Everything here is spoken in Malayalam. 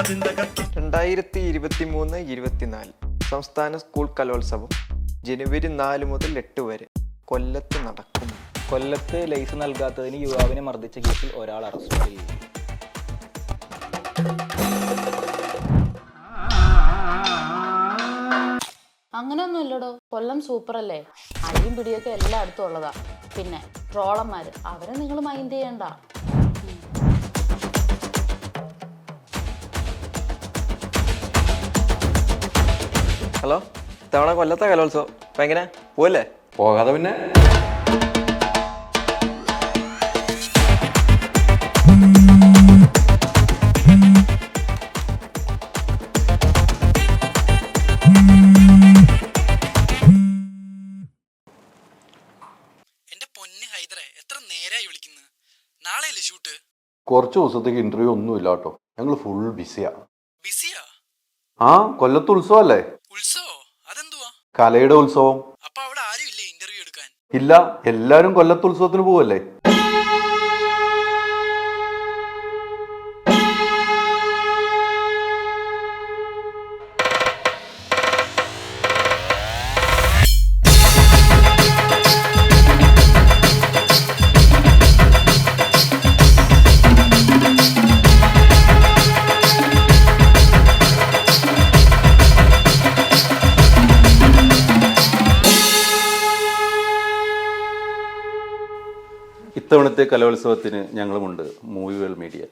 2023-24 സംസ്ഥാന സ്കൂൾ കലോത്സവം ജനുവരി 4 മുതൽ 8 വരെ കൊല്ലത്ത് നടക്കും. കൊല്ലത്ത് ലൈസ് നൽകാത്തതിന് യുവാവിനെ മർദ്ദിച്ച കേസിൽ ഒരാൾ അറസ്റ്റിൽ. അങ്ങനെയൊന്നുമില്ലടോ, കൊല്ലം സൂപ്പർ അല്ലേ? അടിയും പിടിയൊക്കെ എല്ലായിടത്തും ഉള്ളതാ. പിന്നെ ട്രോളന്മാര്, അവരെ നിങ്ങൾ മൈൻഡ് ചെയ്യണ്ട. ഹലോ, ഇത്തവണ കൊല്ലത്തെ കലോത്സവം അപ്പൊ എങ്ങനെ പോവല്ലേ? പോകാതെ പിന്നെ എന്റെ പൊന്ന് ഹൈദരെ, എത്ര നേരായി വിളിക്കുന്നത്? നാളെയല്ലേ ഷൂട്ട്? കുറച്ച് ദിവസത്തേക്ക് ഇന്റർവ്യൂ ഒന്നും ഇല്ല കേട്ടോ. ഞങ്ങൾ ഫുൾ ബിസിയാ. ബിസിയാ? ആ, കൊല്ലത്ത് ഉത്സവല്ലേ? ഉത്സവോ? അതെന്തുവാ? കലയുടെ ഉത്സവം. അപ്പൊ അവിടെ ആരും ഇല്ലേ ഇന്റർവ്യൂ എടുക്കാൻ? ഇല്ല, എല്ലാരും കൊല്ലത്ത് ഉത്സവത്തിന് പോവല്ലേ. ഇത്തവണത്തെ കലോത്സവത്തിന് ഞങ്ങളുമുണ്ട് മൂവി വേൾഡ് മീഡിയ.